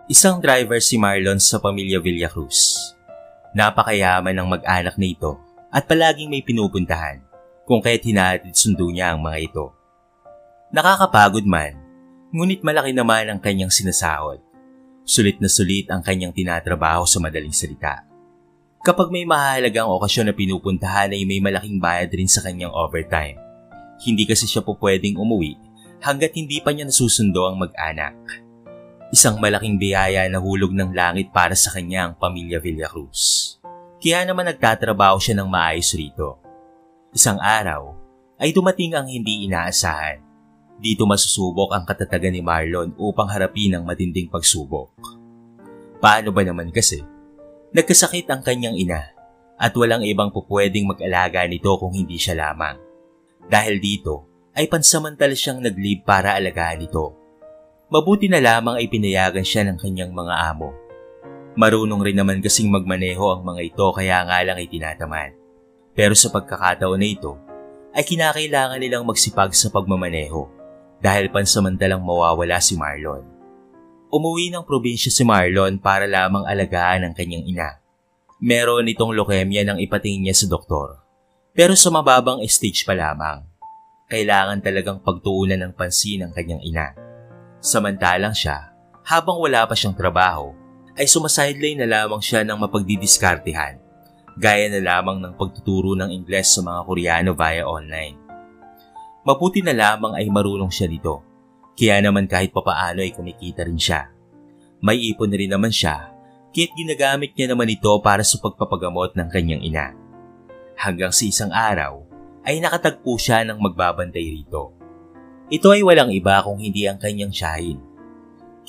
Isang driver si Marlon sa pamilya Villacruz. Napakayaman ng mag-anak na ito at palaging may pinupuntahan kung kaya't hinahatid sundo niya ang mga ito. Nakakapagod man, ngunit malaki naman ang kanyang sinasahod. Sulit na sulit ang kanyang tinatrabaho sa madaling salita. Kapag may mahalagang okasyon na pinupuntahan ay may malaking bayad rin sa kanyang overtime. Hindi kasi siya po pwedeng umuwi hanggat hindi pa niya nasusundo ang mag-anak. Isang malaking biyaya na hulog ng langit para sa kanya ang pamilya Villacruz. Kaya naman nagtatrabaho siya ng maayos rito. Isang araw ay dumating ang hindi inaasahan. Dito masusubok ang katatagan ni Marlon upang harapin ang matinding pagsubok. Paano ba naman kasi? Nagkasakit ang kanyang ina at walang ibang pupwedeng mag-alaga nito kung hindi siya lamang. Dahil dito ay pansamantala siyang nag-leave para alagaan ito. Mabuti na lamang ay pinayagan siya ng kanyang mga amo. Marunong rin naman kasing magmaneho ang mga ito kaya nga lang ay tinataman. Pero sa pagkakataon na ito, ay kinakailangan nilang magsipag sa pagmamaneho dahil pansamantalang mawawala si Marlon. Umuwi ng probinsya si Marlon para lamang alagaan ang kanyang ina. Meron itong leukemia nang ipatingin niya sa doktor. Pero sa mababang stage pa lamang. Kailangan talagang pagtuunan ng pansin ang kanyang ina. Samantalang siya, habang wala pa siyang trabaho, ay sumasideline na lamang siya ng mapagdidiskartehan, gaya na lamang ng pagtuturo ng Ingles sa mga Koreano via online. Mabuti na lamang ay marunong siya dito, kaya naman kahit papaano ay kumikita rin siya. May ipon rin naman siya, kaya't ginagamit niya naman ito para sa pagpapagamot ng kanyang ina. Hanggang sa isang araw, ay nakatagpo siya ng magbabantay rito. Ito ay walang iba kung hindi ang kanyang tiyahin.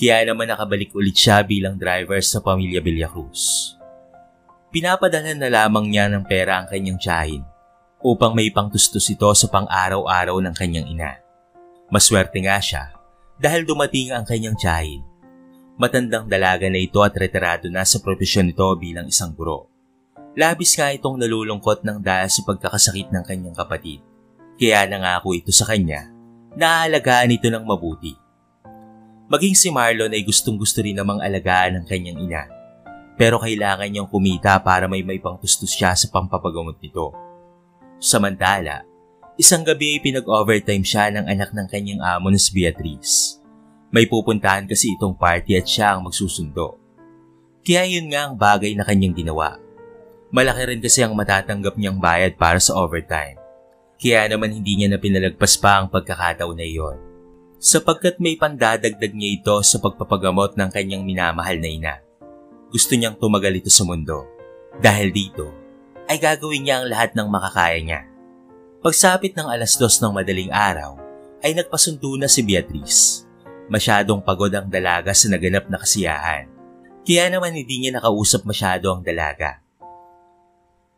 Kaya naman nakabalik ulit siya bilang driver sa pamilya Villacruz. Pinapadala na lamang niya ng pera ang kanyang tiyahin upang may pangtustos ito sa pang-araw-araw ng kanyang ina. Maswerte nga siya dahil dumating ang kanyang tiyahin. Matandang dalaga na ito at retirado na sa propesyon nito bilang isang guro. Labis nga itong nalulungkot ng dahil sa pagkakasakit ng kanyang kapatid. Kaya nangako ito sa kanya na aalagaan ito ng mabuti. Maging si Marlon ay gustong-gusto rin namang alagaan ng kanyang ina. Pero kailangan niyang kumita para may pangtustos siya sa pampapagamot nito. Samantala, isang gabi ay pinag-overtime siya ng anak ng kanyang amo na si Beatriz. May pupuntahan kasi itong party at siya ang magsusundo. Kaya yun nga ang bagay na kanyang ginawa. Malaki rin kasi ang matatanggap niyang bayad para sa overtime. Kaya naman hindi niya na pinalagpas pa ang pagkakataon na iyon. Sapagkat may pandadagdag niya ito sa pagpapagamot ng kanyang minamahal na ina. Gusto niyang tumagal ito sa mundo. Dahil dito, ay gagawin niya ang lahat ng makakaya niya. Pagsapit ng 2:00 ng madaling araw, ay nagpasundo na si Beatriz. Masyadong pagod ang dalaga sa naganap na kasiyahan. Kaya naman hindi niya nakausap masyado ang dalaga.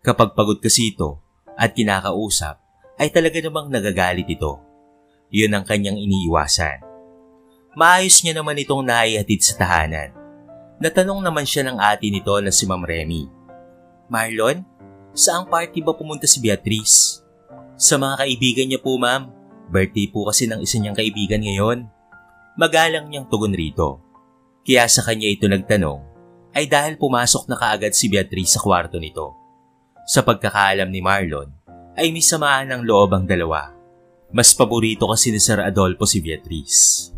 Kapag pagod kasi ito at kinakausap, ay talaga namang nagagalit ito. Yun ang kanyang iniiwasan. Maayos niya naman itong naihatid sa tahanan. Natanong naman siya ng ate nito na si Ma'am Remy. Marlon, saang party ba pumunta si Beatriz? Sa mga kaibigan niya po, ma'am. Birthday po kasi ng isa niyang kaibigan ngayon. Magalang niyang tugon rito. Kaya sa kanya ito nagtanong, ay dahil pumasok na kaagad si Beatriz sa kwarto nito. Sa pagkakaalam ni Marlon, ay may samaan ng loob ang dalawa. Mas paborito kasi ni Sir Adolfo si Beatriz.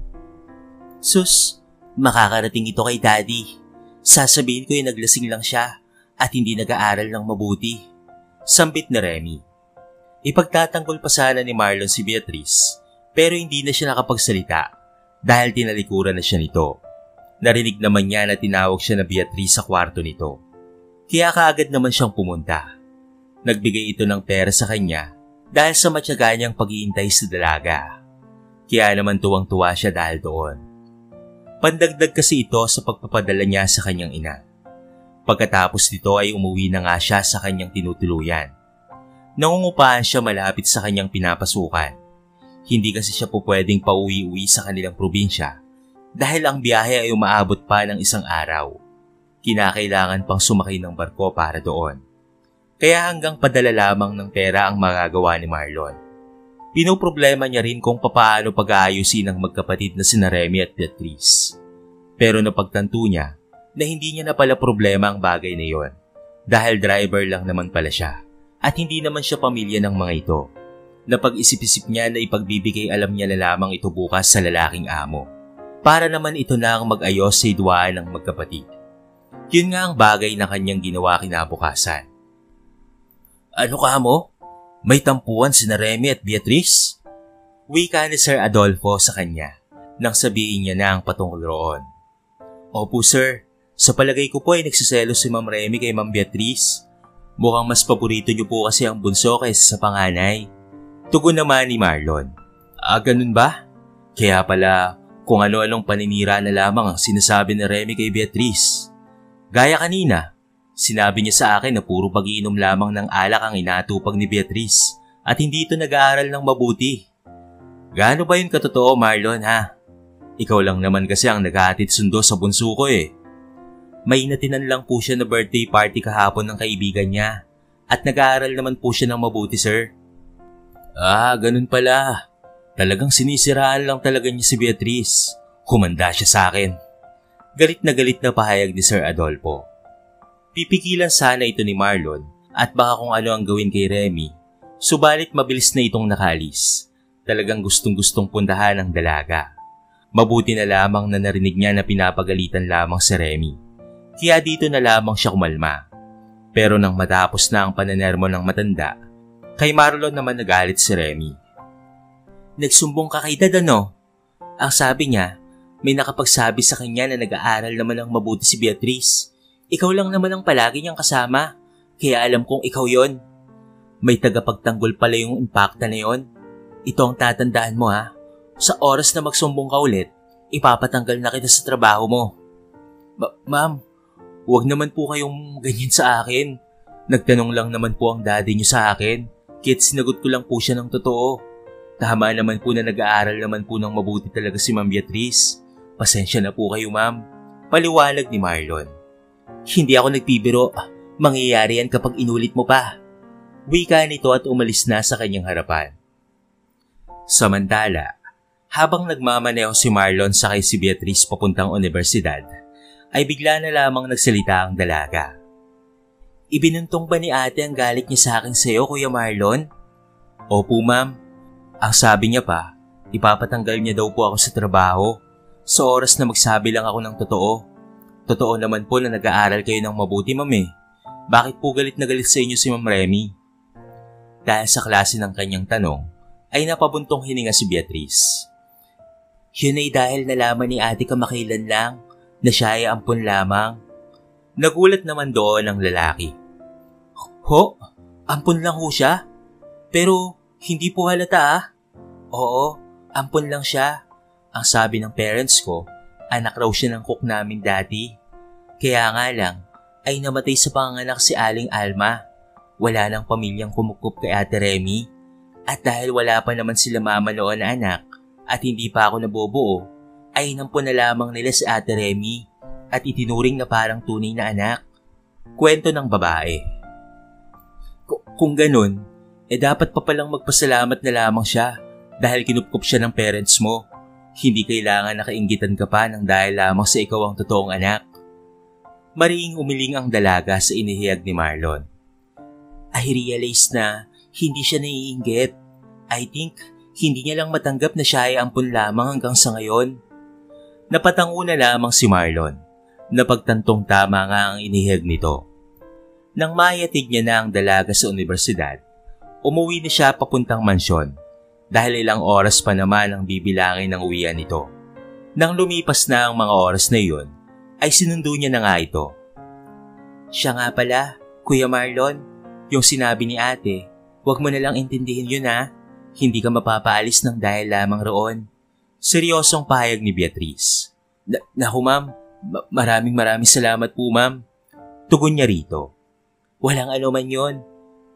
Sus, makakarating ito kay Daddy. Sasabihin ko naglasing lang siya at hindi nag-aaral ng mabuti. Sambit ni Remy. Ipagtatanggol pa sana ni Marlon si Beatriz pero hindi na siya nakapagsalita dahil tinalikuran na siya nito. Narinig naman niya na tinawag siya na Beatriz sa kwarto nito. Kaya kaagad naman siyang pumunta. Nagbigay ito ng pera sa kanya dahil sa matyaga niyang paghihintay sa dalaga. Kaya naman tuwang-tuwa siya dahil doon. Pandagdag kasi ito sa pagpapadala niya sa kanyang ina. Pagkatapos nito ay umuwi na nga siya sa kanyang tinutuluyan. Nangungupahan siya malapit sa kanyang pinapasukan. Hindi kasi siya po pwedeng pauwi-uwi sa kanilang probinsya dahil ang biyahe ay umaabot pa ng 1 araw. Kinakailangan pang sumakay ng barko para doon. Kaya hanggang padala lamang ng pera ang magagawa ni Marlon. Pinoproblema niya rin kung papaano pag-aayusin ang magkapatid na sina Remy at Beatriz. Pero napagtanto niya na hindi niya na pala problema ang bagay na yon dahil driver lang naman pala siya at hindi naman siya pamilya ng mga ito. Napag-isip-isip niya na ipagbibigay alam niya na lamang ito bukas sa lalaking amo para naman ito na ang mag-ayos sa idwaan ng magkapatid. Yun nga ang bagay na kanyang ginawa kinabukasan. Ano ka mo? May tampuan sina Remy at Beatrice? Wika ni Sir Adolfo sa kanya nang sabihin niya na ang patungkol roon. Opo sir, sa palagay ko po ay nagsiselos si Ma'am Remy kay Ma'am Beatrice. Mukhang mas paborito niyo po kasi ang bunso kaysa sa panganay. Tugon naman ni Marlon. Ganun ba? Kaya pala kung ano-anong paninira na lamang ang sinasabi ni Remy kay Beatrice. Gaya kanina, sinabi niya sa akin na puro pag-iinom lamang ng alak ang inatupag ni Beatrice at hindi ito nag-aaral ng mabuti. Gaano ba yun katotoo Marlon ha? Ikaw lang naman kasi ang naghahatid sundo sa bunso ko eh. May inatinan lang po siya na birthday party kahapon ng kaibigan niya at nag-aaral naman po siya ng mabuti sir. Ganun pala. Talagang sinisiraan lang talaga niya si Beatrice. Humanda siya sa akin. Galit na pahayag ni Sir Adolfo. Pipigilan sana ito ni Marlon at baka kung ano ang gawin kay Remy, subalit mabilis na itong nakalis. Talagang gustong-gustong puntahan ang dalaga. Mabuti na lamang na narinig niya na pinapagalitan lamang si Remy. Kaya dito na lamang siya kumalma. Pero nang matapos na ang pananermo ng matanda, kay Marlon naman nagalit si Remy. Nagsumbong ka kay Dad ano? Ang sabi niya, may nakapagsabi sa kanya na nag-aaral naman ng mabuti si Beatrice. Ikaw lang naman ang palagi niyang kasama, kaya alam kong ikaw yon. May tagapagtanggol pala yung impacta na yon. Ito ang tatandaan mo ha. Sa oras na magsumbong ka ulit, ipapatanggal na kita sa trabaho mo. Ma'am, huwag naman po kayong ganyan sa akin. Nagtanong lang naman po ang daddy niyo sa akin. Kit sinagot ko lang po siya ng totoo. Tama naman po na nag-aaral naman po ng mabuti talaga si Ma'am Beatrice. Pasensya na po kayo ma'am. Paliwanag ni Marlon. Hindi ako nagbibiro. Mangyayari yan kapag inulit mo pa. Wika nito at umalis na sa kanyang harapan. Samantala, habang nagmamaneho si Marlon sakay si Beatrice papuntang universidad, ay bigla na lamang nagsalita ang dalaga. Ibinuntong ba ni ate ang galit niya sa akin sa'yo, Kuya Marlon? Opo ma'am. Ang sabi niya pa, ipapatanggal niya daw po ako sa trabaho. Sa oras na magsabi lang ako ng totoo. Totoo naman po na nag-aaral kayo ng mabuti ma'am eh. Bakit po galit na galit sa inyo si Ma'am Remy? Dahil sa klase ng kanyang tanong, ay napabuntong hininga si Beatrice. Yun ay dahil nalaman ni ate kamakailan lang na siya ay ampun lamang. Nagulat naman doon ang lalaki. Ho? Ampun lang ho siya? Pero hindi po halata ah. Oo, ampun lang siya. Ang sabi ng parents ko, anak raw siya ng cook namin dati. Kaya nga lang, ay namatay sa panganak si Aling Alma. Wala nang pamilyang kumukup kay Ate Remy. At dahil wala pa naman sila mama noon na anak, at hindi pa ako nabubuo, ay inampun na lamang nila si Ate Remy at itinuring na parang tunay na anak. Kwento ng babae. Kung ganun, dapat pa palang magpasalamat na lamang siya dahil kinupkup siya ng parents mo. Hindi kailangan nakainggitan ka pa ng dahil lamang sa ikaw ang totoong anak. Mariing umiling ang dalaga sa inihiyag ni Marlon. I realize na hindi siya naiinggit. I think hindi niya lang matanggap na siya ay ampun lamang hanggang sa ngayon. Napatango na lamang si Marlon. Napagtantong tama nga ang inihiyag nito. Nang mayatig niya na ang dalaga sa universidad, umuwi na siya papuntang mansyon dahil ilang oras pa naman ang bibilangin ng uwian nito. Nang lumipas na ang mga oras na iyon, ay sinundo niya na nga ito. Siya nga pala, Kuya Marlon, yung sinabi ni ate, huwag mo na lang intindihin yun ha. Hindi ka mapapaalis ng dahil lamang roon. Seryosong pahayag ni Beatrice. Naku ma'am, maraming salamat po ma'am. Tugon niya rito. Walang ano man yun.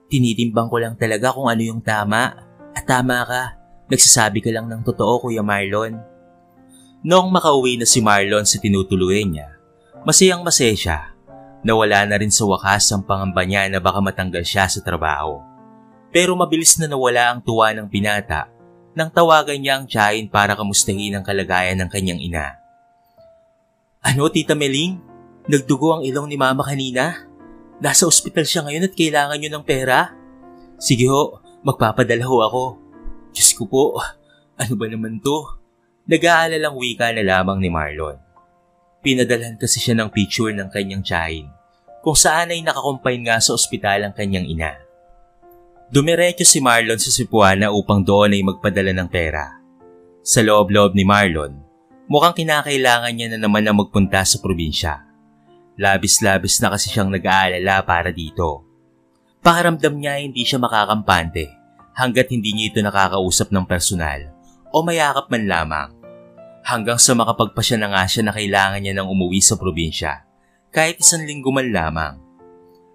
Tinitimbang ko lang talaga kung ano yung tama. At tama ka, nagsasabi ka lang ng totoo Kuya Marlon. Noong makauwi na si Marlon sa tinutuluyan niya, masayang-masaya siya. Nawala na rin sa wakas ang pangamba niya na baka matanggal siya sa trabaho. Pero mabilis na nawala ang tuwa ng binata nang tawagan niya ang tiyahin para kamustahin ang kalagayan ng kanyang ina. Ano, Tita Meling? Nagdugo ang ilong ni Mama kanina? Nasa ospital siya ngayon at kailangan niyo ng pera? Sige ho, magpapadala ho ako. Diyos ko po, ano ba naman to? Nag-aalalang wika na lamang ni Marlon. Pinadalhan kasi siya ng picture ng kanyang tiyahin, kung saan ay nakakumpine nga sa ospital ang kanyang ina. Dumiretso si Marlon sa Cebuana upang doon ay magpadala ng pera. Sa loob-loob ni Marlon, mukhang kinakailangan niya na naman na magpunta sa probinsya. Labis-labis na kasi siyang nag-aalala para dito. Pakiramdam niya hindi siya makakampante hanggat hindi niya ito nakakausap ng personal o mayakap man lamang. Hanggang sa makapagpasya na nga siya na kailangan niya nang umuwi sa probinsya kahit 1 linggo man lamang.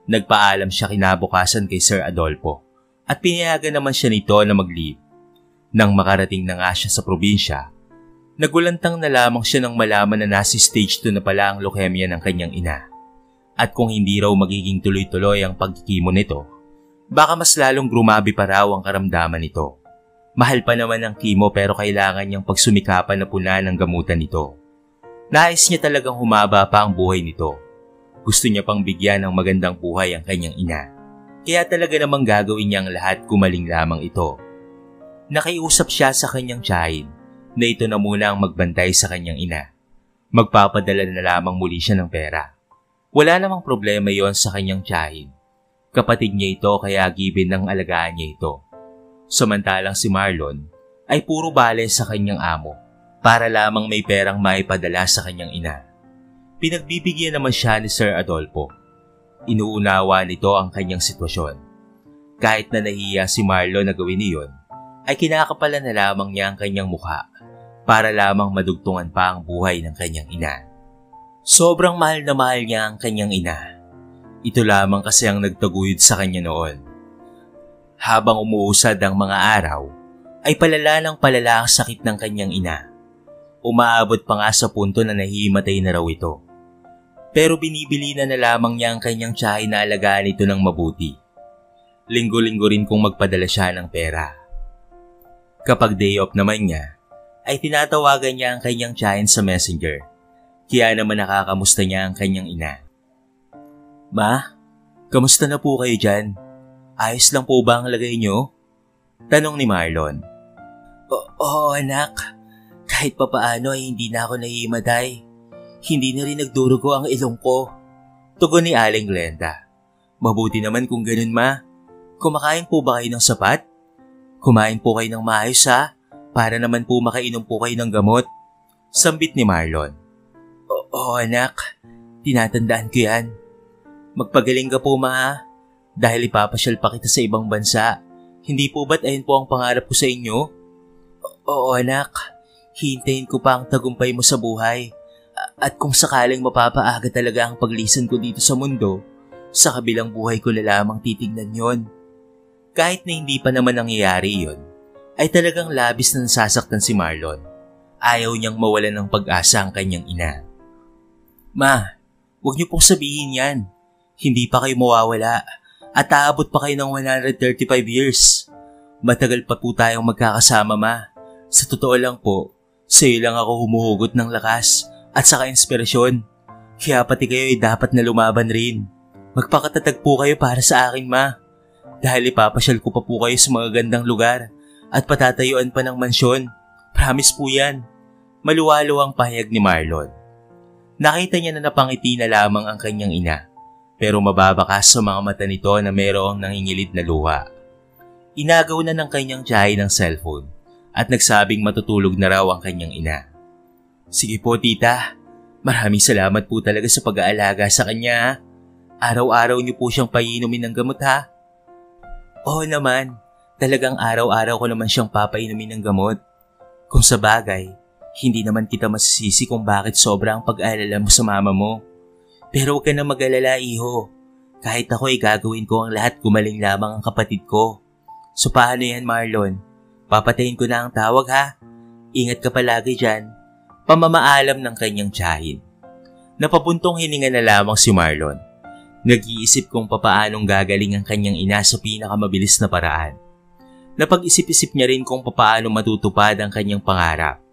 Nagpaalam siya kinabukasan kay Sir Adolfo at pinayagan naman siya nito na mag-leave. Nang makarating na nga siya sa probinsya, nagulantang na lamang siya nang malaman na nasa stage 2 na pala ang leukemia ng kanyang ina. At kung hindi raw magiging tuloy-tuloy ang pagkikimo nito, baka mas lalong grumabi pa raw ang karamdaman nito. Mahal pa naman ang chemo pero kailangan niyang pagsumikapan na puna ng gamutan nito. Nais niya talagang humaba pa ang buhay nito. Gusto niya pang bigyan ng magandang buhay ang kanyang ina. Kaya talaga namang gagawin niya ang lahat kumaling lamang ito. Nakiusap siya sa kanyang tiyahin na ito na muna ang magbantay sa kanyang ina. Magpapadala na lamang muli siya ng pera. Wala namang problema yon sa kanyang tiyahin. Kapatid niya ito kaya given ng alagaan niya ito. Samantalang si Marlon ay puro bale sa kanyang amo para lamang may perang maipadala sa kanyang ina. Pinagbibigyan naman siya ni Sir Adolfo. Inuunawa nito ang kanyang sitwasyon. Kahit na nahiya si Marlon na gawin niyon, ay kinakapalan na lamang niya ang kanyang mukha para lamang madugtungan pa ang buhay ng kanyang ina. Sobrang mahal na mahal niya ang kanyang ina. Ito lamang kasi ang nagtaguyod sa kanya noon. Habang umuusad ang mga araw, ay palala ng palala ang sakit ng kanyang ina. Umaabot pa nga sa punto na nahihimatay na raw ito. Pero binibili na lamang niya ang kanyang tiyahin na alagaan ito ng mabuti. Linggo-linggo rin kung magpadala siya ng pera. Kapag day off naman niya, ay tinatawagan niya ang kanyang tiyahin sa messenger. Kaya naman nakakamusta niya ang kanyang ina. Ma, kamusta na po kayo dyan? Ayos lang po ba ang lagay niyo? Tanong ni Marlon. Oo anak, kahit papaano ay hindi na ako nahihimatay. Hindi na rin nagdurugo ang ilong ko. Tugon ni Aling Glenda. Mabuti naman kung ganun ma. Kumakain po ba kayo ng sapat? Kumain po kayo ng maayos ha, para naman po makainom po kayo ng gamot. Sambit ni Marlon. Oo anak, tinatandaan ko yan. Magpagaling ka po ma, dahil ipapasyal pa kita sa ibang bansa. Hindi po ba't ayun po ang pangarap ko sa inyo? Oo anak, hintayin ko pa ang tagumpay mo sa buhay. At kung sakaling mapapaaga talaga ang paglisan ko dito sa mundo, sa kabilang buhay ko na lamang titignan yon. Kahit na hindi pa naman nangyayari yon, ay talagang labis na nasasaktan si Marlon. Ayaw niyang mawalan ng pag-asa ang kanyang ina. Ma, huwag niyo pong sabihin yan. Hindi pa kayo mawawala at aabot pa kayo ng 135 years. Matagal pa po tayong magkakasama ma. Sa totoo lang po, sa iyo lang ako humuhugot ng lakas at saka inspirasyon. Kaya pati kayo ay dapat na lumaban rin. Magpakatatag po kayo para sa akin ma. Dahil ipapasyal ko pa po kayo sa mga gandang lugar at patatayuan pa ng mansyon. Promise po yan. Maluwalo ang pahayag ni Marlon. Nakita niya na napangiti na lamang ang kanyang ina, pero mababakas sa mga mata nito na mayroong nangingilid na luha. Inagaw na ng kanyang tiyahin ng cellphone at nagsabing matutulog na raw ang kanyang ina. Sige po tita, maraming salamat po talaga sa pag-aalaga sa kanya. Araw-araw niyo po siyang painumin ng gamot ha. Oo naman, talagang araw-araw ko naman siyang papainumin ng gamot. Kung sa bagay, hindi naman kita masisisi kung bakit sobrang pag-alala mo sa mama mo. Pero huwag ka na mag-alala iho. Kahit ako ay gagawin ko ang lahat gumaling lamang ang kapatid ko. So paano yan Marlon? Papatayin ko na ang tawag ha? Ingat ka palagi dyan. Pamamaalam ng kanyang tiyahin. Napabuntong hininga na lamang si Marlon. Nag-iisip kung papaanong gagaling ang kanyang ina sa pinakamabilis na paraan. Napag-isip-isip niya rin kung papaano matutupad ang kanyang pangarap.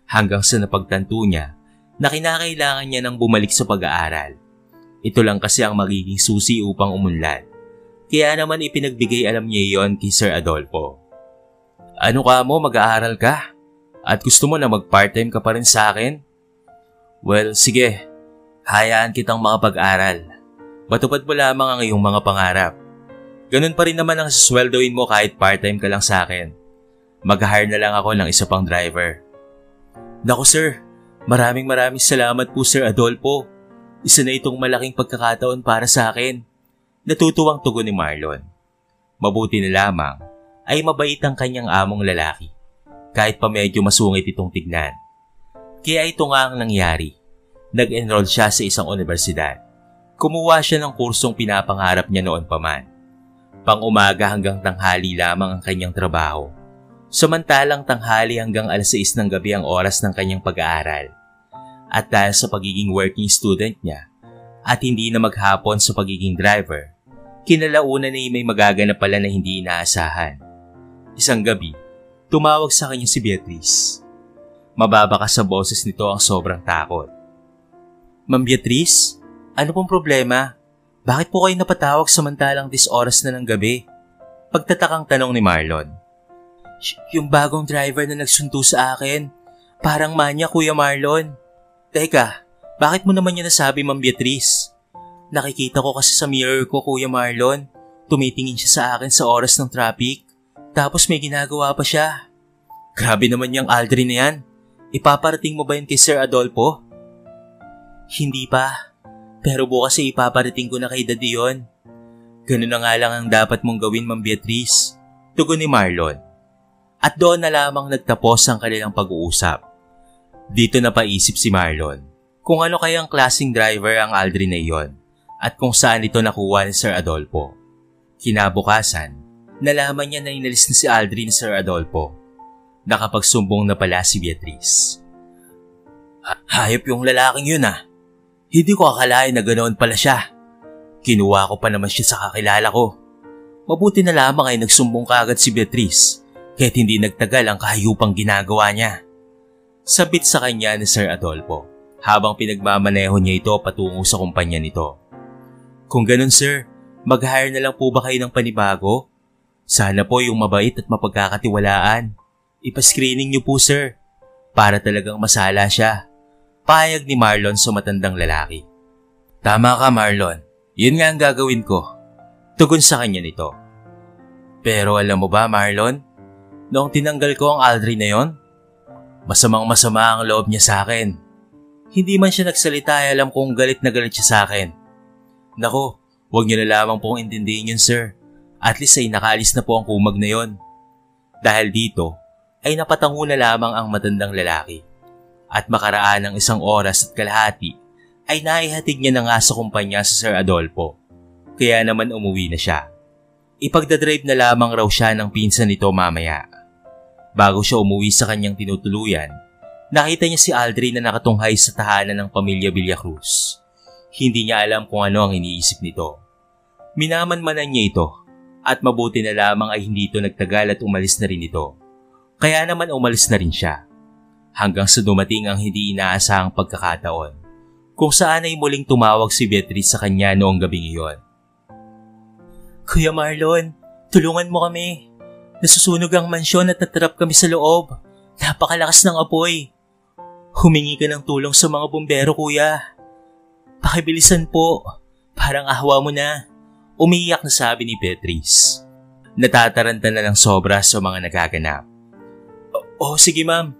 Hanggang sa napagtanto niya na kinakailangan niya nang bumalik sa pag-aaral. Ito lang kasi ang magiging susi upang umunlad. Kaya naman ipinagbigay alam niya iyon kay Sir Adolfo. Ano ka mo, mag-aaral ka? At gusto mo na mag-part-time ka pa rin sa akin? Well, sige. Hayaan kitang makapag-aral. Matupad mo lamang ang iyong mga pangarap. Ganun pa rin naman ang sasweldoin mo kahit part-time ka lang sa akin. Mag-hire na lang ako ng isa pang driver. Naku sir, maraming salamat po Sir Adolfo. Isa na itong malaking pagkakataon para sa akin. Natutuwang tugon ni Marlon. Mabuti na lamang ay mabait ang kanyang among lalaki. Kahit pa medyo masungit itong tignan. Kaya ito nga ang nangyari. Nag-enroll siya sa isang universidad. Kumuha siya ng kursong pinapangarap niya noon pa man. Pang-umaga hanggang tanghali lamang ang kanyang trabaho. Samantalang tanghali hanggang alas 6 ng gabi ang oras ng kanyang pag-aaral. At dahil sa pagiging working student niya at hindi na maghapon sa pagiging driver, kinalaunan ay may magaganap pala na hindi inaasahan. Isang gabi, tumawag sa kanya si Beatrice. Mababa ka sa boses nito ang sobrang takot. Ma'am Beatrice, ano pong problema? Bakit po kayo napatawag samantalang oras na ng gabi? Pagtatakang tanong ni Marlon. Yung bagong driver na nagsunto sa akin, parang manya Kuya Marlon. Teka, bakit mo naman yan nasabi Ma'am Beatrice? Nakikita ko kasi sa mirror ko Kuya Marlon, tumitingin siya sa akin sa oras ng traffic, tapos may ginagawa pa siya. Grabe naman yung Aldrin na yan. Ipaparating mo ba yun kay Sir Adolfo? Hindi pa, pero bukas ay ipaparating ko na kay Daddy yun. Ganun na nga lang ang dapat mong gawin Ma'am Beatrice, tugon ni Marlon. At doon na lamang nagtapos ang kanilang pag-uusap. Dito napaisip si Marlon kung ano kayang klaseng driver ang Aldrin na iyon at kung saan ito nakuha ni Sir Adolfo. Kinabukasan, nalaman niya na inalis na si Aldrin ni Sir Adolfo. Nakapagsumbong na pala si Beatrice. Hayop yung lalaking yun ah. Hindi ko akalain na ganoon pala siya. Kinuha ko pa naman siya sa kakilala ko. Mabuti na lamang ay nagsumbong kaagad si Beatrice. Kahit hindi nagtagal ang kahayupang ginagawa niya. Sabit sa kanya ni Sir Adolfo habang pinagmamaneho niya ito patungo sa kumpanya nito. Kung ganun sir, mag-hire na lang po ba kayo ng panibago? Sana po yung mabait at mapagkakatiwalaan. Ipa-screening niyo po sir, para talagang masala siya. Payag ni Marlon sa matandang lalaki. Tama ka Marlon, yun nga ang gagawin ko. Tugon sa kanya nito. Pero alam mo ba Marlon, noong tinanggal ko ang Aldrin na yon, masamang-masama ang loob niya sa akin. Hindi man siya nagsalita ay alam kong galit na galit siya sa akin. Nako, huwag niyo na lamang pong intindihin yun sir. At least ay nakaalis na po ang kumag na yon. Dahil dito ay napatango na lamang ang matandang lalaki. At makaraan ng 1 oras at kalahati ay naihatid niya na nga sa kumpanya sa Sir Adolfo. Kaya naman umuwi na siya. Ipagdadrive na lamang raw siya ng pinsan nito mamaya. Bago siya umuwi sa kanyang tinutuluyan, nakita niya si Aldrin na nakatunghay sa tahanan ng pamilya Villacruz. Hindi niya alam kung ano ang iniisip nito. Minamanmanan niya ito at mabuti na lamang ay hindi ito nagtagal at umalis na rin ito. Kaya naman umalis na rin siya. Hanggang sa dumating ang hindi inaasahang pagkakataon kung saan ay muling tumawag si Beatrice sa kanya noong gabing iyon. Kuya Marlon, tulungan mo kami. Nasusunog ang mansyon at natrap kami sa loob. Napakalakas ng apoy. Humingi ka ng tulong sa mga bumbero, kuya. Pakibilisan po. Parang ahwa mo na. Umiiyak na sabi ni Beatrice. Natataranta na ng sobra sa mga nagaganap. Sige ma'am.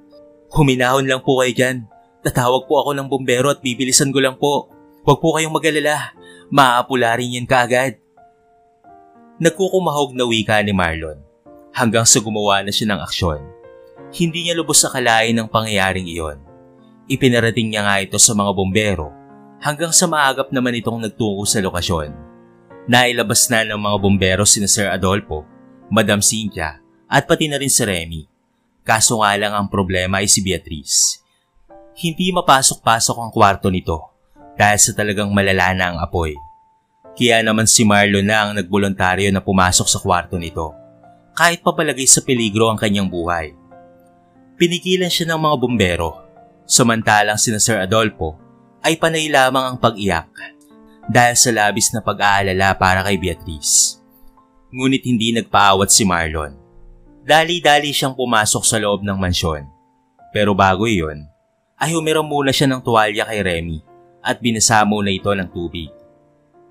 Huminahon lang po kayo dyan. Tatawag po ako ng bumbero at bibilisan ko lang po. Huwag po kayong mag-alala. Maaapula rin yan kaagad. Nagkukumahog na wika ni Marlon. Hanggang sa gumawa na siya ng aksyon. Hindi niya lubos akalain ang pangyayaring iyon. Ipinarating niya nga ito sa mga bombero hanggang sa maagap naman itong nagtungo sa lokasyon. Nailabas na ng mga bombero sina Sir Adolfo, Madam Cynthia at pati na rin si Remy. Kaso nga lang ang problema ay si Beatrice. Hindi mapasok-pasok ang kwarto nito dahil sa talagang malala na ang apoy. Kaya naman si Marlon na ang nagboluntaryo na pumasok sa kwarto nito. Kahit papalagay sa peligro ang kanyang buhay. Pinigilan siya ng mga bombero. Samantalang sina Sir Adolfo ay panay lamang ang pag-iyak dahil sa labis na pag-aalala para kay Beatrice. Ngunit hindi nagpaawat si Marlon. Dali-dali siyang pumasok sa loob ng mansyon. Pero bago iyon, ay humiram muna siya ng tuwalya kay Remy at binasa muna ito ng tubig.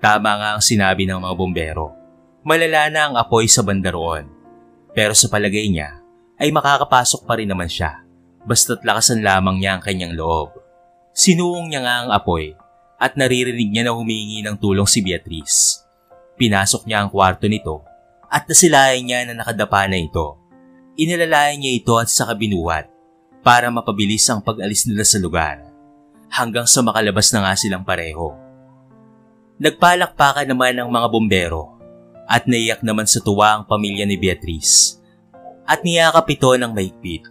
Tama nga ang sinabi ng mga bombero. Malala na ang apoy sa banda roon. Pero sa palagay niya ay makakapasok pa rin naman siya basta't lakasan lamang niya ang kanyang loob. Sinuong niya nga ang apoy at naririnig niya na humingi ng tulong si Beatrice. Pinasok niya ang kwarto nito at nasilayan niya na nakadapa na ito. Inalalayan niya ito at saka binuhat para mapabilis ang pag-alis nila sa lugar hanggang sa makalabas na nga silang pareho. Nagpalakpakan naman ang mga bombero at naiyak naman sa tuwa ang pamilya ni Beatrice at niyakap ito ng mahigpit.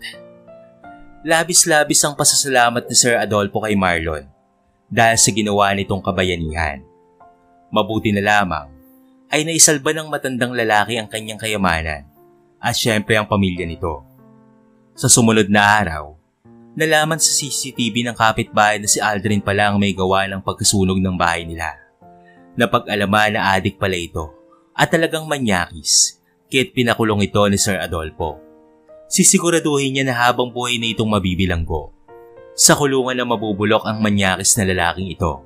Labis-labis ang pasasalamat ni Sir Adolfo kay Marlon dahil sa ginawa nitong kabayanihan. Mabuti na lamang ay naisalba ng matandang lalaki ang kanyang kayamanan at syempre ang pamilya nito. Sa sumunod na araw, nalaman sa CCTV ng kapitbahay na si Aldrin pala ang may gawa ng pagkasunog ng bahay nila. Napag-alaman na adik pala ito at talagang manyakis kaya't pinakulong ito ni Sir Adolfo. Sisiguraduhin niya na habang buhay na itong mabibilanggo. Sa kulungan na mabubulok ang manyakis na lalaking ito.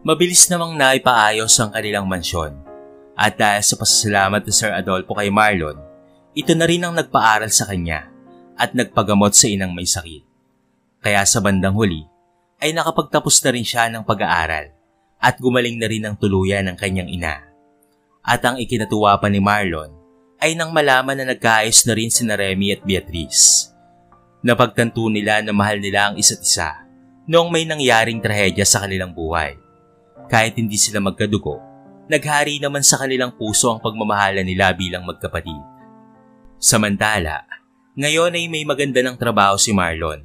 Mabilis namang naipaayos ang kanilang mansyon. At dahil sa pasasalamat ni Sir Adolfo kay Marlon, ito na rin ang nagpaaral sa kanya at nagpagamot sa inang may sakit. Kaya sa bandang huli, ay nakapagtapos na rin siya ng pag-aaral at gumaling na rin ang tuluyan ng kanyang ina. At ang ikinatuwa pa ni Marlon ay nang malaman na nagkaayos na rin sina Remy at Beatrice. Napagtanto nila na mahal nila ang isa't isa noong may nangyaring trahedya sa kanilang buhay. Kahit hindi sila magkadugo, naghari naman sa kanilang puso ang pagmamahalan nila bilang magkapatid. Samantala, ngayon ay may maganda ng trabaho si Marlon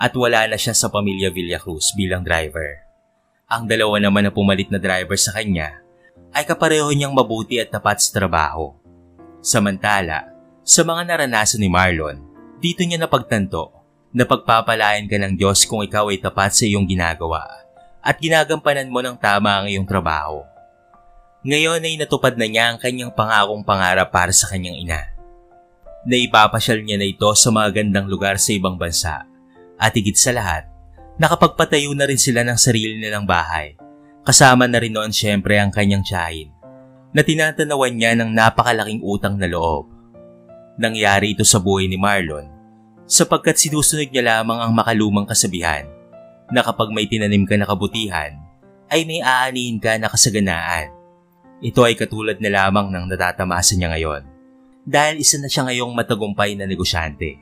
at wala na siya sa pamilya Villacruz bilang driver. Ang dalawa naman na pumalit na driver sa kanya ay kapareho niyang mabuti at tapat sa trabaho. Samantala, sa mga naranasan ni Marlon, dito niya napagtanto na pagpapalain ka ng Diyos kung ikaw ay tapat sa iyong ginagawa at ginagampanan mo ng tama ang iyong trabaho. Ngayon ay natupad na niya ang kanyang pangakong pangarap para sa kanyang ina. Naipapasyal niya na ito sa mga gandang lugar sa ibang bansa at higit sa lahat, nakapagpatayo na rin sila ng sarili nilang bahay. Kasama na rin noon syempre ang kanyang tiyahin na tinatanawan niya ng napakalaking utang na loob. Nangyari ito sa buhay ni Marlon sapagkat sinusunod niya lamang ang makalumang kasabihan na kapag may tinanim ka na kabutihan ay may aanihin ka na kasaganaan. Ito ay katulad na lamang ng natatamasa niya ngayon dahil isa na siya ngayong matagumpay na negosyante.